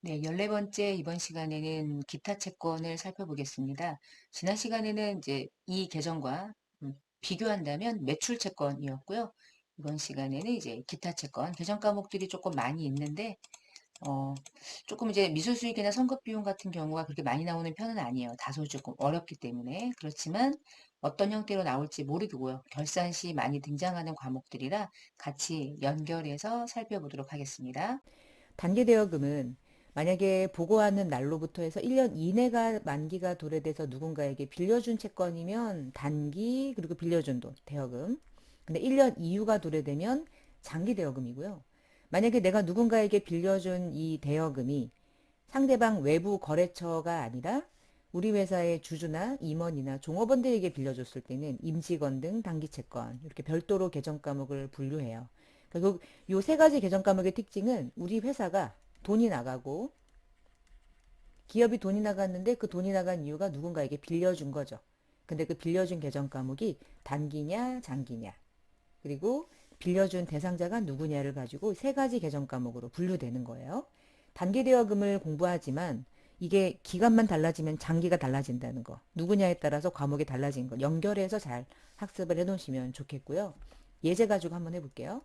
네, 14번째 이번 시간에는 기타 채권을 살펴보겠습니다. 지난 시간에는 이제 이 계정과 비교한다면 매출 채권이었고요. 이번 시간에는 이제 기타 채권, 계정 과목들이 조금 많이 있는데, 어, 조금 이제 미술 수익이나 선급 비용 같은 경우가 그렇게 많이 나오는 편은 아니에요. 다소 조금 어렵기 때문에. 그렇지만 어떤 형태로 나올지 모르고요. 결산 시 많이 등장하는 과목들이라 같이 연결해서 살펴보도록 하겠습니다. 단기대여금은 만약에 보고하는 날로부터 해서 1년 이내가 만기가 도래돼서 누군가에게 빌려준 채권이면 단기 그리고 빌려준 돈 대여금. 근데 1년 이후가 도래되면 장기 대여금이고요. 만약에 내가 누군가에게 빌려준 이 대여금이 상대방 외부 거래처가 아니라 우리 회사의 주주나 임원이나 종업원들에게 빌려줬을 때는 임직원 등 단기채권 이렇게 별도로 계정 과목을 분류해요. 그리고 요 세 가지 계정 과목의 특징은 우리 회사가 돈이 나가고 기업이 돈이 나갔는데 그 돈이 나간 이유가 누군가에게 빌려준 거죠. 근데 그 빌려준 계정 과목이 단기냐 장기냐 그리고 빌려준 대상자가 누구냐를 가지고 세 가지 계정 과목으로 분류되는 거예요. 단기 대여금을 공부하지만 이게 기간만 달라지면 장기가 달라진다는 거. 누구냐에 따라서 과목이 달라진 거. 연결해서 잘 학습을 해 놓으시면 좋겠고요. 예제 가지고 한번 해볼게요.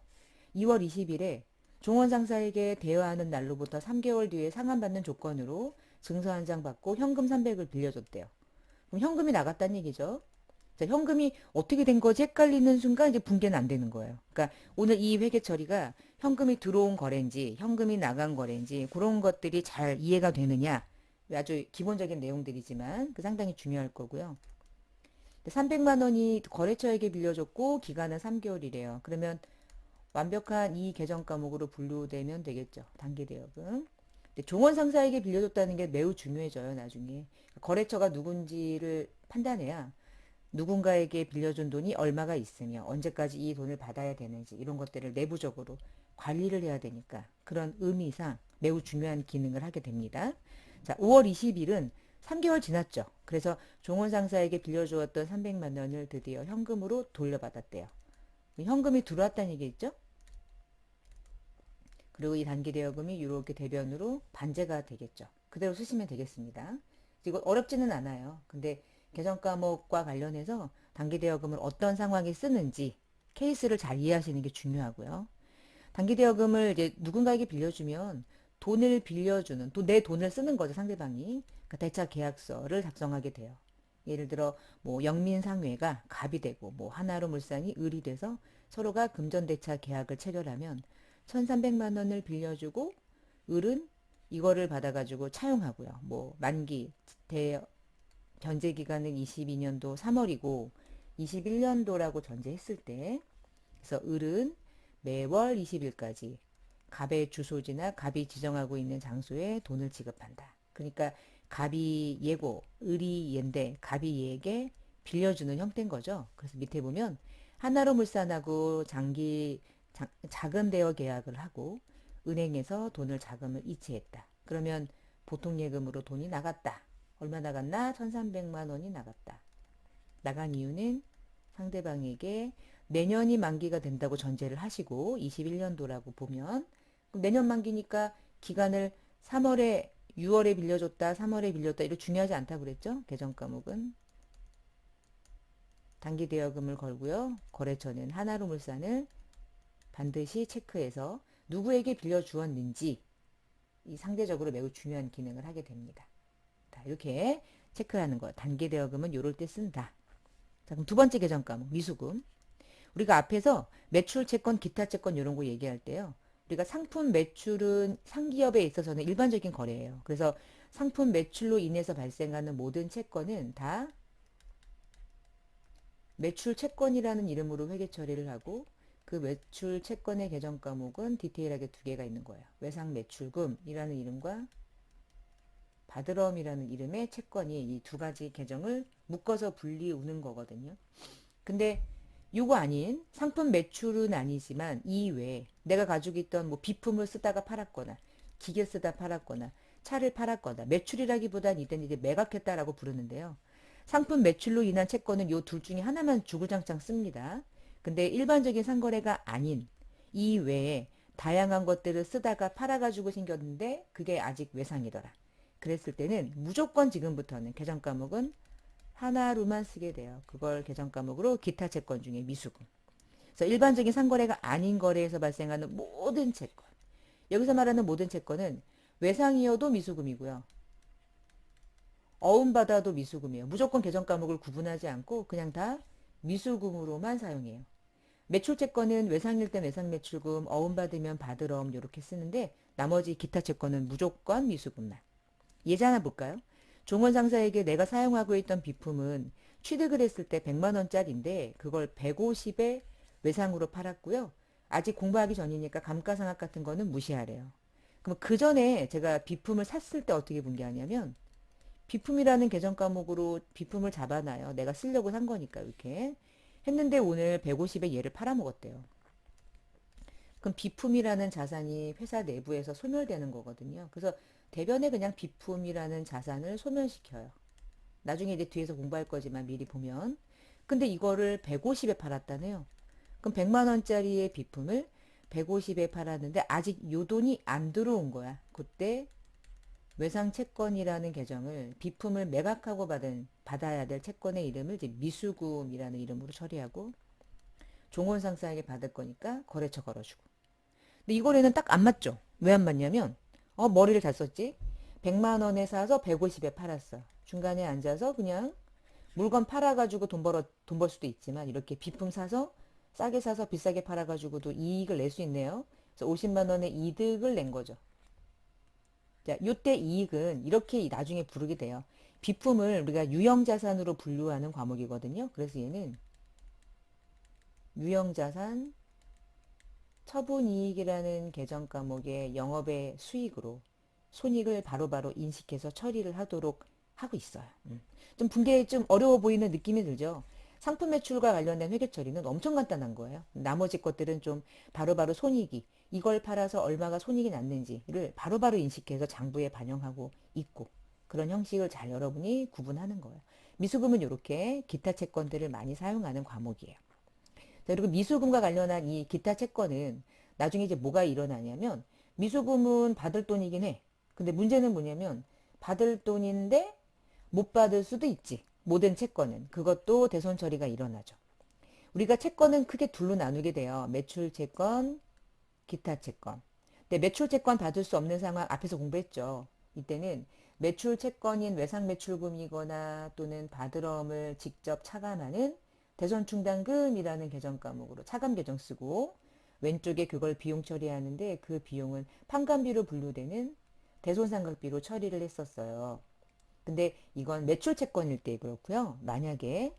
2월 20일에 종원 상사에게 대여하는 날로부터 3개월 뒤에 상환받는 조건으로 증서 한 장 받고 현금 300을 빌려줬대요. 그럼 현금이 나갔다는 얘기죠. 자, 현금이 어떻게 된 거지 헷갈리는 순간 이제 분개는 안 되는 거예요. 그러니까 오늘 이 회계 처리가 현금이 들어온 거래인지 현금이 나간 거래인지 그런 것들이 잘 이해가 되느냐 아주 기본적인 내용들이지만 그 상당히 중요할 거고요. 300만 원이 거래처에게 빌려줬고 기간은 3개월이래요. 그러면 완벽한 이 계정 과목으로 분류되면 되겠죠. 단기 대여금. 종원 상사에게 빌려줬다는 게 매우 중요해져요, 나중에. 거래처가 누군지를 판단해야 누군가에게 빌려준 돈이 얼마가 있으며 언제까지 이 돈을 받아야 되는지 이런 것들을 내부적으로 관리를 해야 되니까 그런 의미상 매우 중요한 기능을 하게 됩니다. 자, 5월 20일은 3개월 지났죠. 그래서 종원 상사에게 빌려주었던 300만 원을 드디어 현금으로 돌려받았대요. 현금이 들어왔다는 얘기겠죠? 그리고 이 단기 대여금이 이렇게 대변으로 반제가 되겠죠. 그대로 쓰시면 되겠습니다. 이거 어렵지는 않아요. 근데 계정 과목과 관련해서 단기 대여금을 어떤 상황에 쓰는지 케이스를 잘 이해하시는 게 중요하고요. 단기 대여금을 이제 누군가에게 빌려주면 돈을 빌려주는 또 내 돈을 쓰는 거죠, 상대방이. 그러니까 대차 계약서를 작성하게 돼요. 예를 들어 뭐 영민상회가 갑이 되고 뭐 하나로물산이 을이 돼서 서로가 금전대차 계약을 체결하면 1,300만 원을 빌려주고 을은 이거를 받아가지고 차용하고요. 뭐 만기 대 변제 기간은 22년도 3월이고 21년도라고 전제했을 때 그래서 을은 매월 20일까지 갑의 주소지나 갑이 지정하고 있는 장소에 돈을 지급한다. 그러니까 갑이 예고, 을이 예인데 갑이 예에게 빌려주는 형태인 거죠. 그래서 밑에 보면 하나로 물산하고 자금 대여 계약을 하고 은행에서 돈을 자금을 이체했다. 그러면 보통 예금으로 돈이 나갔다. 얼마 나갔나? 1,300만 원이 나갔다. 나간 이유는 상대방에게 내년이 만기가 된다고 전제를 하시고 21년도라고 보면 내년 만기니까 기간을 3월에 6월에 빌려줬다 3월에 빌렸다 이거 중요하지 않다고 그랬죠. 계정 과목은 단기 대여금을 걸고요. 거래처는 하나로물산을 반드시 체크해서 누구에게 빌려주었는지 이 상대적으로 매우 중요한 기능을 하게 됩니다. 자, 이렇게 체크하는 거 단기 대여금은 요럴 때 쓴다. 자, 그럼 두 번째 계정 과목 미수금. 우리가 앞에서 매출 채권, 기타 채권 이런 거 얘기할 때요. 우리가 상품 매출은 상기업에 있어서는 일반적인 거래예요. 그래서 상품 매출로 인해서 발생하는 모든 채권은 다 매출 채권이라는 이름으로 회계 처리를 하고 그 매출 채권의 계정 과목은 디테일하게 두 개가 있는 거예요. 외상 매출금이라는 이름과 바드럼이라는 이름의 채권이 이 두 가지 계정을 묶어서 분리우는 거거든요. 근데 요거 아닌 상품 매출은 아니지만 이외에 내가 가지고 있던 뭐 비품을 쓰다가 팔았거나 기계 쓰다 팔았거나 차를 팔았거나 매출이라기보단 이때는 이제 매각했다라고 부르는데요. 상품 매출로 인한 채권은 요 둘 중에 하나만 주구장창 씁니다. 근데 일반적인 상거래가 아닌 이외에 다양한 것들을 쓰다가 팔아가지고 생겼는데 그게 아직 외상이더라. 그랬을 때는 무조건 지금부터는 계정 과목은 하나로만 쓰게 돼요. 그걸 계정 과목으로 기타 채권 중에 미수금. 그래서 일반적인 상거래가 아닌 거래에서 발생하는 모든 채권. 여기서 말하는 모든 채권은 외상이어도 미수금이고요. 어음받아도 미수금이에요. 무조건 계정 과목을 구분하지 않고 그냥 다 미수금으로만 사용해요. 매출채권은 외상일 땐 외상매출금, 어음받으면 받을어음 이렇게 쓰는데 나머지 기타 채권은 무조건 미수금만. 예제 하나 볼까요? 종원 상사에게 내가 사용하고 있던 비품은 취득을 했을 때 100만 원짜리인데 그걸 150에 외상으로 팔았고요. 아직 공부하기 전이니까 감가상각 같은 거는 무시하래요. 그럼 그 전에 제가 비품을 샀을 때 어떻게 분류하냐면 비품이라는 계정 과목으로 비품을 잡아놔요. 내가 쓰려고 산 거니까 이렇게. 했는데 오늘 150에 얘를 팔아먹었대요. 그럼 비품이라는 자산이 회사 내부에서 소멸되는 거거든요. 그래서 대변에 그냥 비품이라는 자산을 소멸시켜요. 나중에 이제 뒤에서 공부할 거지만 미리 보면. 근데 이거를 150에 팔았다네요. 그럼 100만 원짜리의 비품을 150에 팔았는데 아직 요 돈이 안 들어온 거야. 그때 외상채권이라는 계정을 비품을 매각하고 받아야 될 채권의 이름을 이제 미수금이라는 이름으로 처리하고 종원상사에게 받을 거니까 거래처 걸어주고. 근데 이 거래는 딱 안 맞죠? 왜 안 맞냐면 머리를 잘 썼지? 100만 원에 사서 150에 팔았어. 중간에 앉아서 그냥 물건 팔아가지고 돈 벌 수도 있지만 이렇게 비품 사서 싸게 사서 비싸게 팔아가지고도 이익을 낼 수 있네요. 그래서 50만 원의 이득을 낸 거죠. 자, 요때 이익은 이렇게 나중에 부르게 돼요. 비품을 우리가 유형자산으로 분류하는 과목이거든요. 그래서 얘는 유형자산 처분이익이라는 계정 과목의 영업의 수익으로 손익을 바로바로 인식해서 처리를 하도록 하고 있어요. 좀 분계 좀 어려워 보이는 느낌이 들죠. 상품 매출과 관련된 회계 처리는 엄청 간단한 거예요. 나머지 것들은 좀 바로바로 손익이 이걸 팔아서 얼마가 손익이 났는지를 바로바로 인식해서 장부에 반영하고 있고 그런 형식을 잘 여러분이 구분하는 거예요. 미수금은 이렇게 기타 채권들을 많이 사용하는 과목이에요. 자, 그리고 미수금과 관련한 이 기타 채권은 나중에 이제 뭐가 일어나냐면 미수금은 받을 돈이긴 해. 근데 문제는 뭐냐면 받을 돈인데 못 받을 수도 있지. 모든 채권은. 그것도 대손 처리가 일어나죠. 우리가 채권은 크게 둘로 나누게 돼요. 매출 채권, 기타 채권. 근데 매출 채권 받을 수 없는 상황 앞에서 공부했죠. 이때는 매출 채권인 외상 매출금이거나 또는 받을어음을 직접 차감하는 대손충당금이라는 계정 과목으로 차감 계정 쓰고 왼쪽에 그걸 비용 처리하는데 그 비용은 판관비로 분류되는 대손상각비로 처리를 했었어요. 근데 이건 매출 채권일 때 그렇고요. 만약에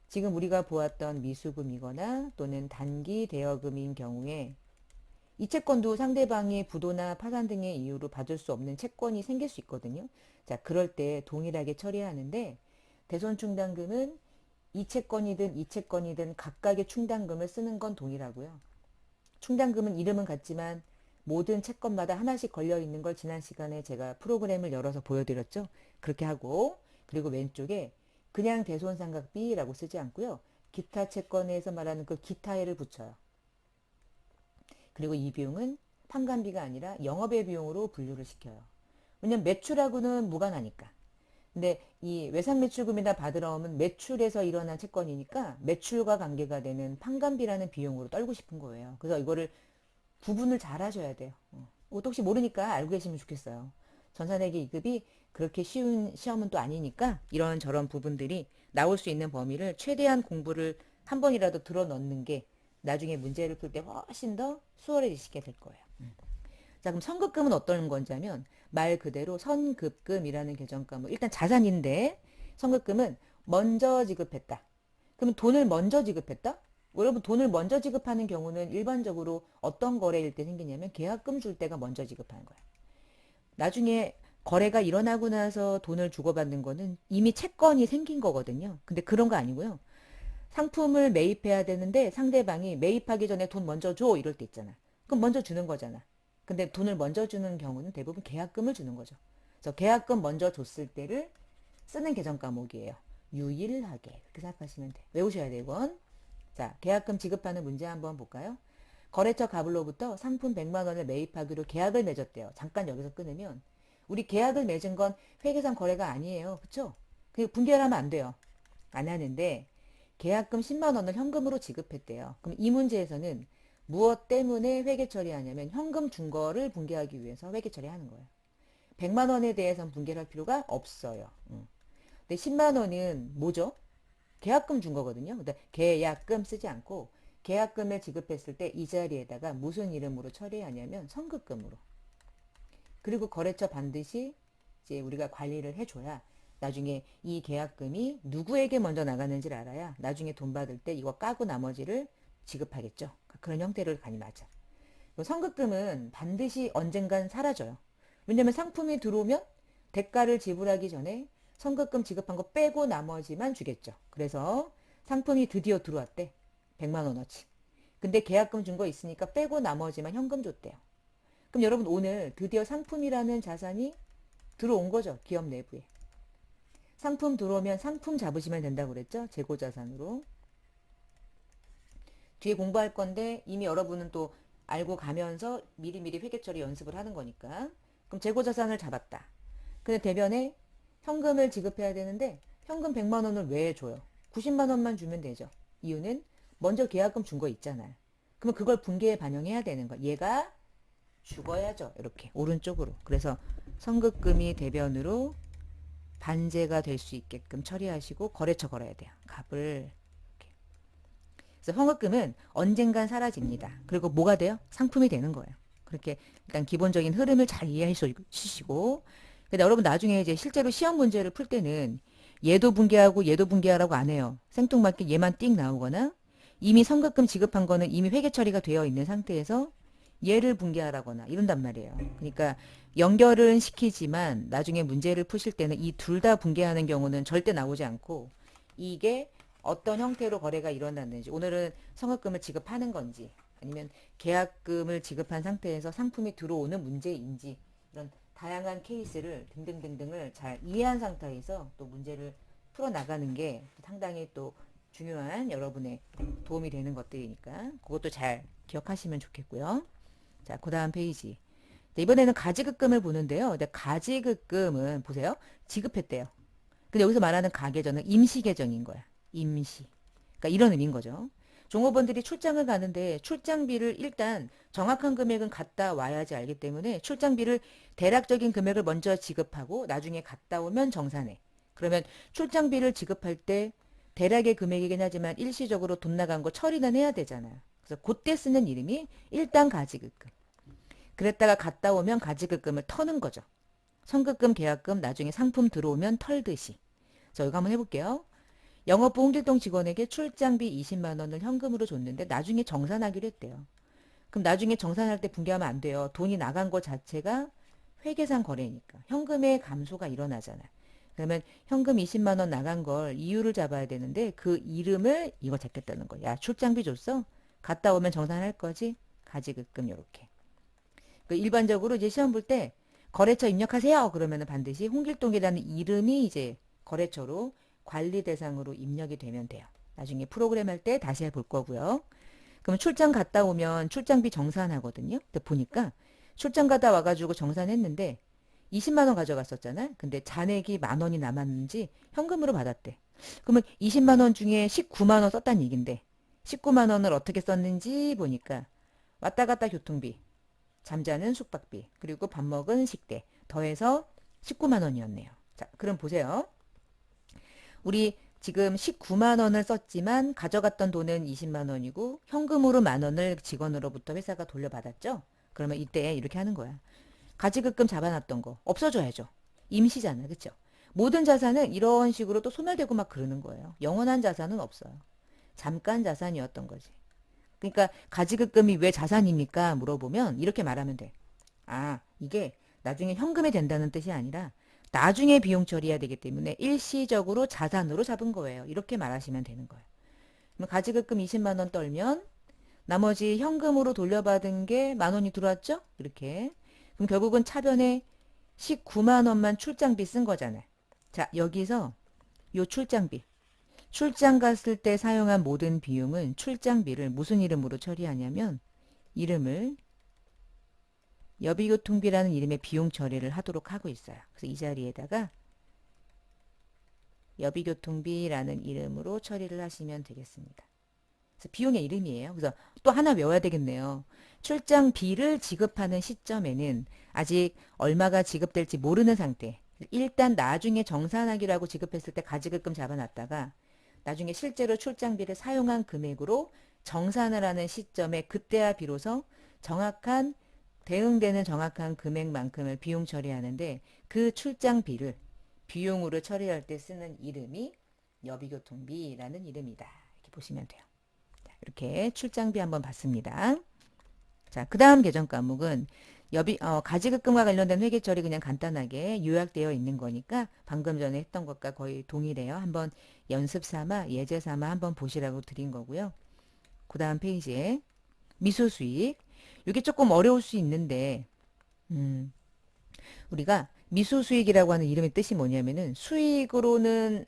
지금 우리가 보았던 미수금이거나 또는 단기 대여금인 경우에 이 채권도 상대방이 부도나 파산 등의 이유로 받을 수 없는 채권이 생길 수 있거든요. 자, 그럴 때 동일하게 처리하는데 대손충당금은 이 채권이든 이 채권이든 각각의 충당금을 쓰는 건 동일하고요. 충당금은 이름은 같지만 모든 채권마다 하나씩 걸려 있는 걸 지난 시간에 제가 프로그램을 열어서 보여드렸죠. 그렇게 하고 그리고 왼쪽에 그냥 대손상각비라고 쓰지 않고요. 기타 채권에서 말하는 그 기타에를 붙여요. 그리고 이 비용은 판관비가 아니라 영업의 비용으로 분류를 시켜요. 왜냐면 매출하고는 무관하니까. 근데 이 외상매출금이나 받으러오면 매출에서 일어난 채권이니까 매출과 관계가 되는 판관비라는 비용으로 떨고 싶은 거예요. 그래서 이거를 구분을 잘 하셔야 돼요. 이것도 혹시 모르니까 알고 계시면 좋겠어요. 전산회계 2급이 그렇게 쉬운 시험은 또 아니니까 이런저런 부분들이 나올 수 있는 범위를 최대한 공부를 한 번이라도 들어 넣는 게 나중에 문제를 풀 때 훨씬 더 수월해지시게 될 거예요. 자, 그럼 선급금은 어떤 건지 하면 말 그대로 선급금이라는 계정 과목. 일단 자산인데 선급금은 먼저 지급했다. 그러면 돈을 먼저 지급했다? 여러분 돈을 먼저 지급하는 경우는 일반적으로 어떤 거래일 때 생기냐면 계약금 줄 때가 먼저 지급하는 거야. 나중에 거래가 일어나고 나서 돈을 주고받는 거는 이미 채권이 생긴 거거든요. 근데 그런 거 아니고요. 상품을 매입해야 되는데 상대방이 매입하기 전에 돈 먼저 줘 이럴 때 있잖아. 그럼 먼저 주는 거잖아. 근데 돈을 먼저 주는 경우는 대부분 계약금을 주는 거죠. 그래서 계약금 먼저 줬을 때를 쓰는 계정 과목이에요. 유일하게 그렇게 생각하시면 돼. 외우셔야 돼 이건. 자, 계약금 지급하는 문제 한번 볼까요? 거래처 갑으로부터 상품 100만 원을 매입하기로 계약을 맺었대요. 잠깐 여기서 끊으면 우리 계약을 맺은 건 회계상 거래가 아니에요. 그쵸? 그 분개를 하면 안 돼요. 안 하는데 계약금 10만 원을 현금으로 지급했대요. 그럼 이 문제에서는 무엇 때문에 회계 처리하냐면 현금 준 거를 분개하기 위해서 회계 처리하는 거예요. 100만 원에 대해서는 분개를 할 필요가 없어요. 근데 10만 원은 뭐죠? 계약금 준 거거든요. 근데 계약금 쓰지 않고 계약금을 지급했을 때 이 자리에다가 무슨 이름으로 처리하냐면 선급금으로. 그리고 거래처 반드시 이제 우리가 관리를 해줘야 나중에 이 계약금이 누구에게 먼저 나가는지를 알아야 나중에 돈 받을 때 이거 까고 나머지를 지급하겠죠. 그런 형태를 가니 맞아. 선급금은 반드시 언젠간 사라져요. 왜냐면 상품이 들어오면 대가를 지불하기 전에 선급금 지급한 거 빼고 나머지만 주겠죠. 그래서 상품이 드디어 들어왔대. 100만 원어치. 근데 계약금 준 거 있으니까 빼고 나머지만 현금 줬대요. 그럼 여러분 오늘 드디어 상품이라는 자산이 들어온 거죠. 기업 내부에. 상품 들어오면 상품 잡으시면 된다고 그랬죠. 재고자산으로. 뒤에 공부할 건데 이미 여러분은 또 알고 가면서 미리미리 회계처리 연습을 하는 거니까. 그럼 재고자산을 잡았다. 근데 대변에 현금을 지급해야 되는데 현금 100만 원을 왜 줘요? 90만 원만 주면 되죠. 이유는 먼저 계약금 준 거 있잖아요. 그러면 그걸 분기에 반영해야 되는 거. 얘가 죽어야죠. 이렇게 오른쪽으로. 그래서 선급금이 대변으로 반제가 될 수 있게끔 처리하시고 거래처 걸어야 돼요. 값을. 이렇게. 그래서 선급금은 언젠간 사라집니다. 그리고 뭐가 돼요? 상품이 되는 거예요. 그렇게 일단 기본적인 흐름을 잘 이해해 주시고 근데 여러분 나중에 이제 실제로 시험 문제를 풀 때는 얘도 분개하고 얘도 분개하라고 안 해요. 생뚱맞게 얘만 띵 나오거나 이미 선급금 지급한 거는 이미 회계 처리가 되어 있는 상태에서 얘를 분개하라거나 이런단 말이에요. 그러니까 연결은 시키지만 나중에 문제를 푸실 때는 이 둘 다 분개하는 경우는 절대 나오지 않고 이게 어떤 형태로 거래가 일어났는지 오늘은 선급금을 지급하는 건지 아니면 계약금을 지급한 상태에서 상품이 들어오는 문제인지 이런 다양한 케이스를 등등등등을 잘 이해한 상태에서 또 문제를 풀어나가는 게 상당히 또 중요한 여러분의 도움이 되는 것들이니까 그것도 잘 기억하시면 좋겠고요. 자, 그 다음 페이지. 이번에는 가지급금을 보는데요. 근데 가지급금은 보세요. 지급했대요. 근데 여기서 말하는 가계정은 임시계정인 거야. 임시. 그러니까 이런 의미인 거죠. 종업원들이 출장을 가는데 출장비를 일단 정확한 금액은 갔다 와야지 알기 때문에 출장비를 대략적인 금액을 먼저 지급하고 나중에 갔다 오면 정산해. 그러면 출장비를 지급할 때 대략의 금액이긴 하지만 일시적으로 돈 나간 거 처리는 해야 되잖아요. 그래서 그때 쓰는 이름이 일단 가지급금. 그랬다가 갔다 오면 가지급금을 터는 거죠. 선급금, 계약금, 나중에 상품 들어오면 털듯이. 자, 이거 한번 해볼게요. 영업부 홍길동 직원에게 출장비 20만 원을 현금으로 줬는데 나중에 정산하기로 했대요. 그럼 나중에 정산할 때 분개하면 안 돼요. 돈이 나간 것 자체가 회계상 거래니까. 현금의 감소가 일어나잖아요. 그러면 현금 20만 원 나간 걸 이유를 잡아야 되는데 그 이름을 이거 잡겠다는 거야. 야, 출장비 줬어? 갔다 오면 정산할 거지? 가지급금 요렇게. 일반적으로 이제 시험 볼 때 거래처 입력하세요. 그러면은 반드시 홍길동이라는 이름이 이제 거래처로 관리 대상으로 입력이 되면 돼요. 나중에 프로그램 할 때 다시 해볼 거고요. 그럼 출장 갔다 오면 출장비 정산하거든요. 근데 보니까 출장 갔다 와가지고 정산했는데 20만 원 가져갔었잖아. 근데 잔액이 만 원이 남았는지 현금으로 받았대. 그러면 20만 원 중에 19만 원 썼다는 얘긴데 19만 원을 어떻게 썼는지 보니까 왔다 갔다 교통비, 잠자는 숙박비, 그리고 밥 먹은 식대 더해서 19만 원이었네요. 자, 그럼 보세요. 우리 지금 19만 원을 썼지만 가져갔던 돈은 20만 원이고 현금으로 만 원을 직원으로부터 회사가 돌려받았죠. 그러면 이때 이렇게 하는 거야. 가지급금 잡아놨던 거 없어져야죠. 임시잖아. 그쵸? 모든 자산은 이런 식으로 또 소멸되고 막 그러는 거예요. 영원한 자산은 없어요. 잠깐 자산이었던 거지. 그러니까 가지급금이 왜 자산입니까? 물어보면 이렇게 말하면 돼. 아, 이게 나중에 현금이 된다는 뜻이 아니라 나중에 비용 처리해야 되기 때문에 일시적으로 자산으로 잡은 거예요. 이렇게 말하시면 되는 거예요. 그럼 가지급금 20만 원 떨면 나머지 현금으로 돌려받은 게 만 원이 들어왔죠? 이렇게. 그럼 결국은 차변에 19만 원만 출장비 쓴 거잖아요. 자, 여기서 요 출장비. 출장 갔을 때 사용한 모든 비용은 출장비를 무슨 이름으로 처리하냐면 이름을 여비교통비라는 이름의 비용 처리를 하도록 하고 있어요. 그래서 이 자리에다가 여비교통비라는 이름으로 처리를 하시면 되겠습니다. 그래서 비용의 이름이에요. 그래서 또 하나 외워야 되겠네요. 출장비를 지급하는 시점에는 아직 얼마가 지급될지 모르는 상태. 일단 나중에 정산하기라고 지급했을 때 가지급금 잡아놨다가 나중에 실제로 출장비를 사용한 금액으로 정산을 하는 시점에 그때야 비로소 정확한 대응되는 정확한 금액만큼을 비용 처리하는데 그 출장비를 비용으로 처리할 때 쓰는 이름이 여비교통비라는 이름이다. 이렇게 보시면 돼요. 자, 이렇게 출장비 한번 봤습니다. 자, 그 다음 개정 과목은 가지급금과 관련된 회계 처리 그냥 간단하게 요약되어 있는 거니까 방금 전에 했던 것과 거의 동일해요. 한번 연습 삼아 예제 삼아 한번 보시라고 드린 거고요. 그 다음 페이지에 미수수익. 이게 조금 어려울 수 있는데 우리가 미수수익이라고 하는 이름의 뜻이 뭐냐면은 수익으로는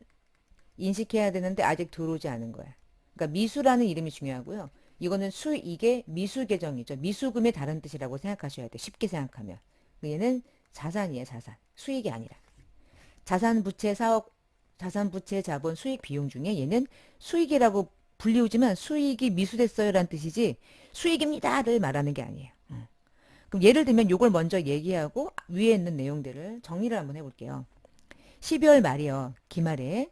인식해야 되는데 아직 들어오지 않은 거야. 그러니까 미수라는 이름이 중요하고요. 이거는 수익의 미수 계정이죠. 미수금의 다른 뜻이라고 생각하셔야 돼. 쉽게 생각하면. 얘는 자산이에요, 자산. 수익이 아니라. 자산 부채 사업, 자산 부채 자본 수익 비용 중에 얘는 수익이라고 불리우지만 수익이 미수됐어요라는 뜻이지 수익입니다를 말하는 게 아니에요. 그럼 예를 들면 요걸 먼저 얘기하고 위에 있는 내용들을 정리를 한번 해볼게요. 12월 말이요. 기말에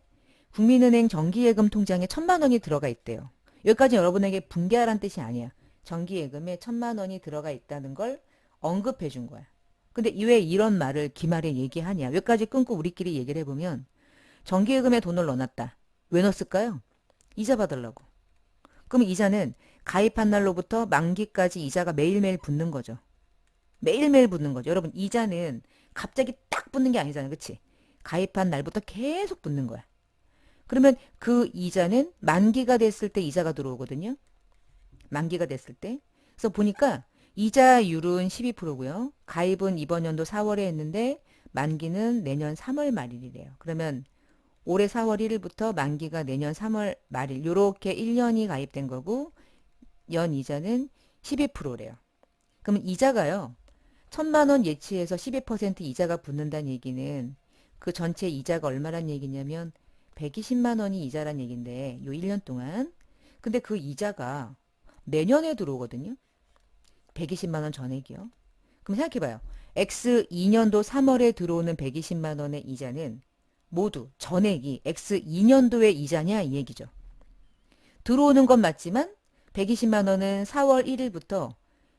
국민은행 정기예금 통장에 1,000만 원이 들어가 있대요. 여기까지 여러분에게 붕괴하라는 뜻이 아니야. 정기예금에 1,000만 원이 들어가 있다는 걸 언급해 준 거야. 근데 왜 이런 말을 기말에 얘기하냐. 여기까지 끊고 우리끼리 얘기를 해보면 정기예금에 돈을 넣어놨다. 왜 넣었을까요? 이자 받으려고. 그럼 이자는 가입한 날로부터 만기까지 이자가 매일매일 붙는 거죠. 매일매일 붙는 거죠. 여러분 이자는 갑자기 딱 붙는 게 아니잖아요. 그치? 가입한 날부터 계속 붙는 거야. 그러면 그 이자는 만기가 됐을 때 이자가 들어오거든요. 만기가 됐을 때. 그래서 보니까 이자율은 12%고요. 가입은 이번 연도 4월에 했는데 만기는 내년 3월 말일이래요. 그러면 올해 4월 1일부터 만기가 내년 3월 말일 요렇게 1년이 가입된 거고 연 이자는 12%래요. 그러면 이자가요. 1,000만 원 예치해서 12% 이자가 붙는다는 얘기는 그 전체 이자가 얼마란 얘기냐면 120만 원이 이자란 얘긴데 요 1년 동안. 근데 그 이자가 내년에 들어오거든요. 120만 원 전액이요. 그럼 생각해봐요. X 2년도 3월에 들어오는 120만 원의 이자는 모두 전액이 X 2년도의 이자냐 이 얘기죠. 들어오는 건 맞지만 120만 원은 4월 1일부터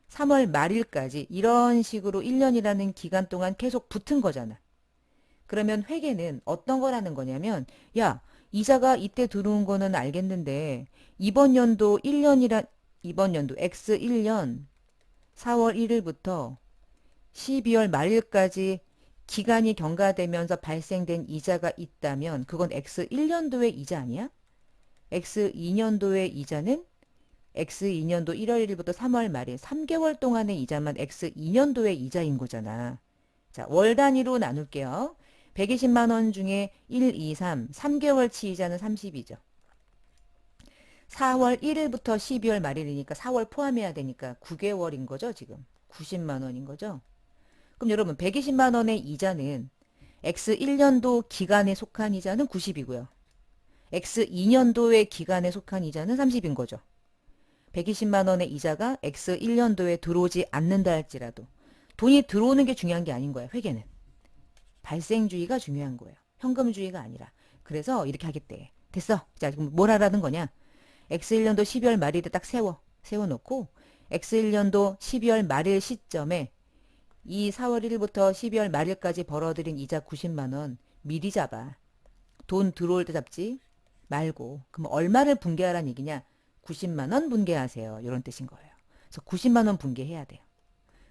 3월 말일까지 이런 식으로 1년이라는 기간 동안 계속 붙은 거잖아. 그러면 회계는 어떤 거라는 거냐면 야 이자가 이때 들어온 거는 알겠는데 이번 연도 1년이라 이번 연도 X 1년 4월 1일부터 12월 말일까지 기간이 경과되면서 발생된 이자가 있다면 그건 X 1년도의 이자 아니야? X 2년도의 이자는 X 2년도 1월 1일부터 3월 말일 3개월 동안의 이자만 X 2년도의 이자인 거잖아. 자, 월 단위로 나눌게요. 120만 원 중에 1, 2, 3, 3개월치 이자는 30이죠. 4월 1일부터 12월 말일이니까 4월 포함해야 되니까 9개월인 거죠, 지금. 90만 원인 거죠. 그럼 여러분 120만 원의 이자는 X 1년도 기간에 속한 이자는 90이고요. X 2년도의 기간에 속한 이자는 30인 거죠. 120만 원의 이자가 X 1년도에 들어오지 않는다 할지라도 돈이 들어오는 게 중요한 게 아닌 거야, 회계는. 발생주의가 중요한 거예요. 현금주의가 아니라. 그래서 이렇게 하겠대. 됐어. 자, 지금 뭘 하라는 거냐? X1년도 12월 말일에 딱 세워놓고 X1년도 12월 말일 시점에 이 4월 1일부터 12월 말일까지 벌어들인 이자 90만 원 미리 잡아. 돈 들어올 때 잡지 말고. 그럼 얼마를 분괴하라는 얘기냐? 90만 원 분괴하세요. 이런 뜻인 거예요. 그래서 90만 원 분괴해야 돼요.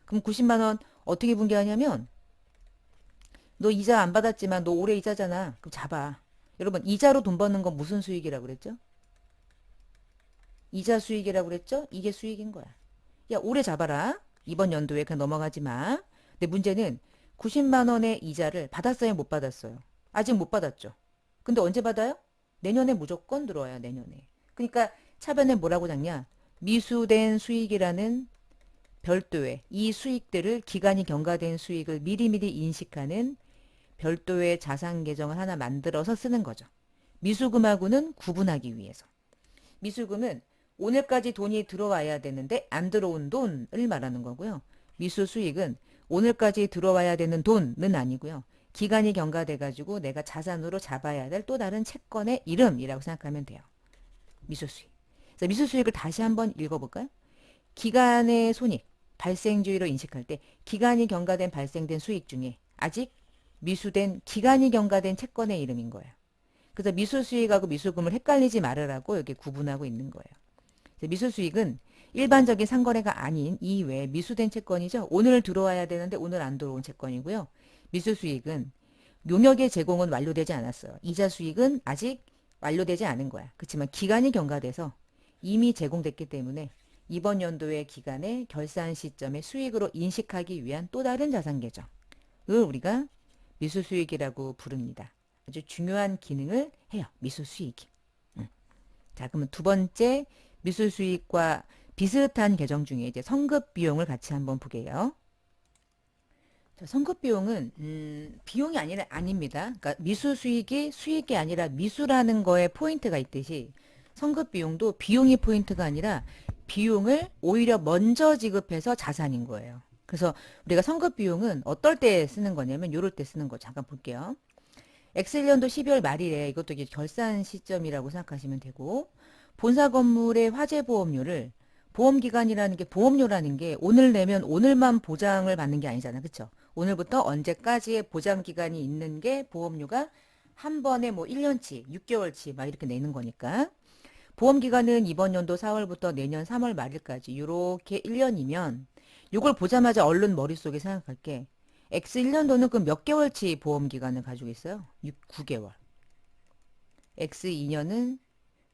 그럼 90만 원 어떻게 분괴하냐면 너 이자 안 받았지만 너 올해 이자잖아. 그럼 잡아. 여러분 이자로 돈 버는 건 무슨 수익이라고 그랬죠? 이자 수익이라고 그랬죠? 이게 수익인 거야. 야 올해 잡아라. 이번 연도에 그냥 넘어가지 마. 근데 문제는 90만 원의 이자를 받았어요? 못 받았어요? 아직 못 받았죠. 근데 언제 받아요? 내년에 무조건 들어와요. 내년에. 그러니까 차변에 뭐라고 적냐? 미수된 수익이라는 별도의 이 수익들을 기간이 경과된 수익을 미리미리 인식하는 별도의 자산 계정을 하나 만들어서 쓰는 거죠. 미수금하고는 구분하기 위해서. 미수금은 오늘까지 돈이 들어와야 되는데 안 들어온 돈을 말하는 거고요. 미수 수익은 오늘까지 들어와야 되는 돈은 아니고요. 기간이 경과돼 가지고 내가 자산으로 잡아야 될 또 다른 채권의 이름이라고 생각하면 돼요. 미수 수익. 그래서 미수 수익을 다시 한번 읽어볼까요? 기간의 손익, 발생주의로 인식할 때 기간이 경과된 발생된 수익 중에 아직 미수된 기간이 경과된 채권의 이름인 거예요. 그래서 미수 수익하고 미수금을 헷갈리지 말으라고 여기 구분하고 있는 거예요. 미수 수익은 일반적인 상거래가 아닌 이외에 미수된 채권이죠. 오늘 들어와야 되는데 오늘 안 들어온 채권이고요. 미수 수익은 용역의 제공은 완료되지 않았어요. 이자 수익은 아직 완료되지 않은 거야. 그렇지만 기간이 경과돼서 이미 제공됐기 때문에 이번 연도의 기간의 결산 시점의 수익으로 인식하기 위한 또 다른 자산 계정을 우리가 미수 수익이라고 부릅니다. 아주 중요한 기능을 해요. 미수 수익이. 자, 그러면 두 번째 미수 수익과 비슷한 계정 중에 이제 성급 비용을 같이 한번 보게요. 자, 성급 비용은 비용이 아닙니다. 그러니까 미수 수익이 수익이 아니라 미수라는 거에 포인트가 있듯이 성급 비용도 비용이 포인트가 아니라 비용을 오히려 먼저 지급해서 자산인 거예요. 그래서 우리가 성급 비용은 어떨 때 쓰는 거냐면 요럴 때 쓰는 거 잠깐 볼게요. X1년도 12월 말일에 이것도 이제 결산 시점이라고 생각하시면 되고 본사 건물의 화재 보험료를 보험기간이라는 게 보험료라는 게 오늘 내면 오늘만 보장을 받는 게 아니잖아. 그쵸? 오늘부터 언제까지의 보장기간이 있는 게 보험료가 한 번에 뭐 1년치, 6개월치 막 이렇게 내는 거니까. 보험기간은 이번 연도 4월부터 내년 3월 말일까지 이렇게 1년이면 이걸 보자마자 얼른 머릿속에 생각할게. X1년도는 그럼 몇 개월치 보험기간을 가지고 있어요? 9개월. X2년은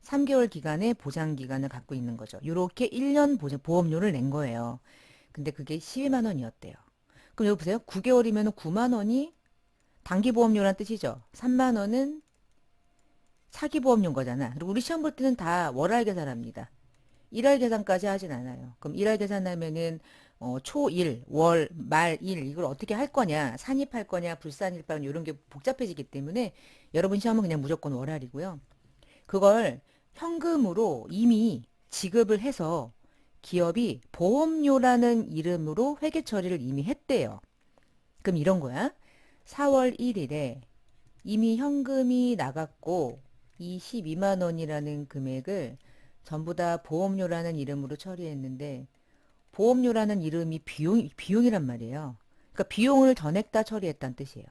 3개월 기간의 보장기간을 갖고 있는 거죠. 이렇게 1년 보험료를 낸 거예요. 근데 그게 12만 원이었대요. 그럼 여기 보세요. 9개월이면 9만 원이 단기보험료란 뜻이죠. 3만 원은 차기보험료인 거잖아. 그리고 우리 시험 볼 때는 다 월할 계산합니다. 일할 계산까지 하진 않아요. 그럼 일할 계산하면은 초1, 월, 말, 일 이걸 어떻게 할 거냐, 산입할 거냐, 불산입할 거냐 이런 게 복잡해지기 때문에 여러분 시험은 그냥 무조건 월할이고요. 그걸 현금으로 이미 지급을 해서 기업이 보험료라는 이름으로 회계 처리를 이미 했대요. 그럼 이런 거야. 4월 1일에 이미 현금이 나갔고 이 12만 원이라는 금액을 전부 다 보험료라는 이름으로 처리했는데 보험료라는 이름이 비용이란 말이에요. 그러니까 비용을 전액 다 처리했다는 뜻이에요.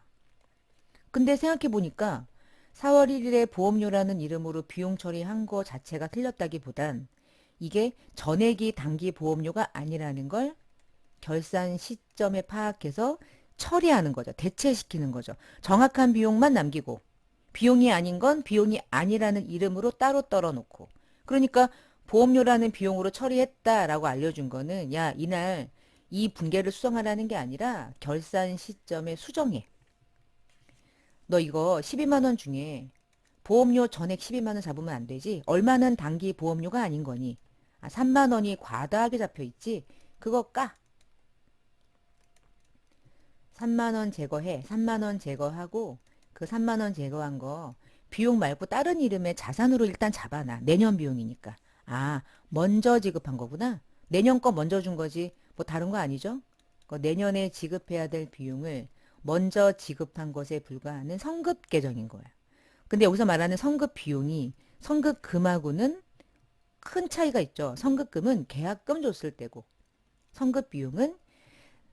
근데 생각해 보니까 4월 1일에 보험료라는 이름으로 비용 처리한 거 자체가 틀렸다기보단 이게 전액이 단기 보험료가 아니라는 걸 결산 시점에 파악해서 처리하는 거죠. 대체시키는 거죠. 정확한 비용만 남기고 비용이 아닌 건 비용이 아니라는 이름으로 따로 떨어놓고 그러니까 보험료라는 비용으로 처리했다라고 알려준 거는 야 이날 이 분계를 수정하라는 게 아니라 결산 시점에 수정해. 너 이거 12만 원 중에 보험료 전액 12만 원 잡으면 안 되지. 얼마는 단기 보험료가 아닌 거니. 3만 원이 과다하게 잡혀 있지. 그거 까. 3만 원 제거해. 3만 원 제거하고 그 3만 원 제거한 거 비용 말고 다른 이름의 자산으로 일단 잡아놔. 내년 비용이니까. 먼저 지급한 거구나. 내년 거 먼저 준 거지. 뭐 다른 거 아니죠? 내년에 지급해야 될 비용을 먼저 지급한 것에 불과하는 성급 계정인 거야. 근데 여기서 말하는 성급 비용이 성급금하고는 큰 차이가 있죠. 성급금은 계약금 줬을 때고 성급 비용은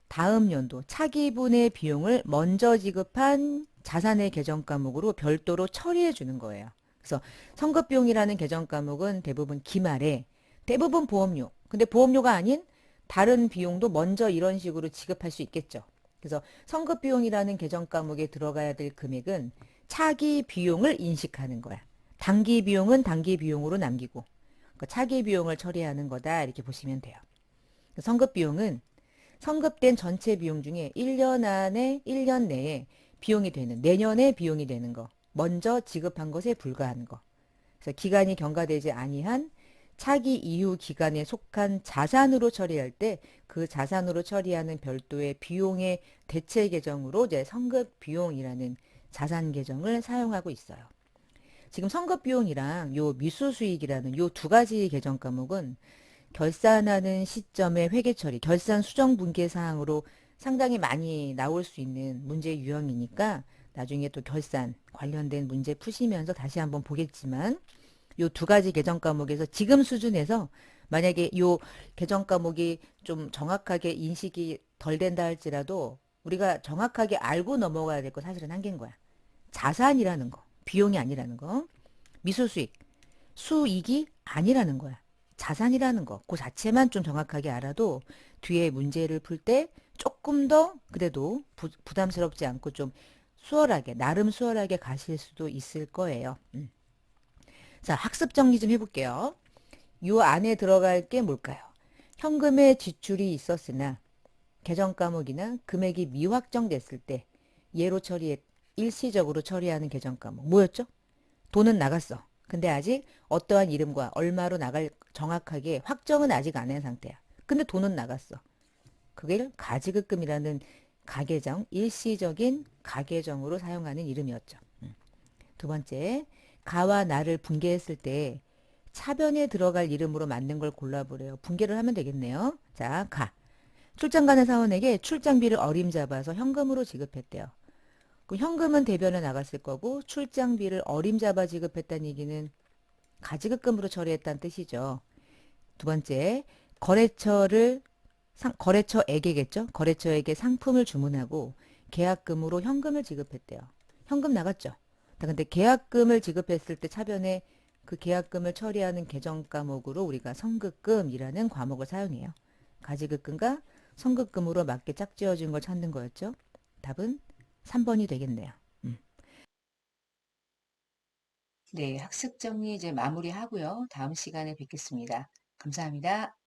다음 연도 차기분의 비용을 먼저 지급한 자산의 계정 과목으로 별도로 처리해 주는 거예요. 그래서 성급 비용이라는 계정 과목은 대부분 기말에 대부분 보험료. 근데 보험료가 아닌 다른 비용도 먼저 이런 식으로 지급할 수 있겠죠. 그래서 성급 비용이라는 계정 과목에 들어가야 될 금액은 차기 비용을 인식하는 거야. 단기 비용은 단기 비용으로 남기고 그러니까 차기 비용을 처리하는 거다 이렇게 보시면 돼요. 성급 비용은 성급된 전체 비용 중에 1년 안에 1년 내에 비용이 되는 내년에 비용이 되는 거 먼저 지급한 것에 불과한 거. 그래서 기간이 경과되지 아니한 차기 이후 기간에 속한 자산으로 처리할 때 그 자산으로 처리하는 별도의 비용의 대체 계정으로 이제 선급 비용이라는 자산 계정을 사용하고 있어요. 지금 선급 비용이랑 요 미수 수익이라는 요 두 가지 계정 과목은 결산하는 시점의 회계 처리, 결산 수정 분계 사항으로 상당히 많이 나올 수 있는 문제 유형이니까 나중에 또 결산 관련된 문제 푸시면서 다시 한번 보겠지만 요 두 가지 계정 과목에서 지금 수준에서 만약에 요 계정 과목이 좀 정확하게 인식이 덜 된다 할지라도 우리가 정확하게 알고 넘어가야 될 거 사실은 한 개인 거야. 자산이라는 거, 비용이 아니라는 거, 미수수익, 수익이 아니라는 거야. 자산이라는 거, 그 자체만 좀 정확하게 알아도 뒤에 문제를 풀 때 조금 더 그래도 부담스럽지 않고 좀 수월하게, 나름 수월하게 가실 수도 있을 거예요. 자, 학습 정리 좀 해볼게요. 요 안에 들어갈 게 뭘까요? 현금의 지출이 있었으나 계정 과목이나 금액이 미확정됐을 때 예로 처리해 일시적으로 처리하는 계정 과목 뭐였죠? 돈은 나갔어. 근데 아직 어떠한 이름과 얼마로 나갈 정확하게 확정은 아직 안 한 상태야. 근데 돈은 나갔어. 그게 가지급금이라는 가계정, 일시적인 가계정으로 사용하는 이름이었죠. 두 번째, 가와 나를 분개했을 때 차변에 들어갈 이름으로 맞는 걸 골라보래요. 분개를 하면 되겠네요. 자, 가. 출장 가는 사원에게 출장비를 어림잡아서 현금으로 지급했대요. 그럼 현금은 대변에 나갔을 거고 출장비를 어림잡아 지급했다는 얘기는 가지급금으로 처리했다는 뜻이죠. 두 번째, 거래처를 거래처에게겠죠. 거래처에게 상품을 주문하고 계약금으로 현금을 지급했대요. 현금 나갔죠. 근데 계약금을 지급했을 때 차변에 그 계약금을 처리하는 계정 과목으로 우리가 선급금이라는 과목을 사용해요. 가지급금과 선급금으로 맞게 짝지어진 걸 찾는 거였죠. 답은 3번이 되겠네요. 음. 네, 학습 정리 이제 마무리하고요. 다음 시간에 뵙겠습니다. 감사합니다.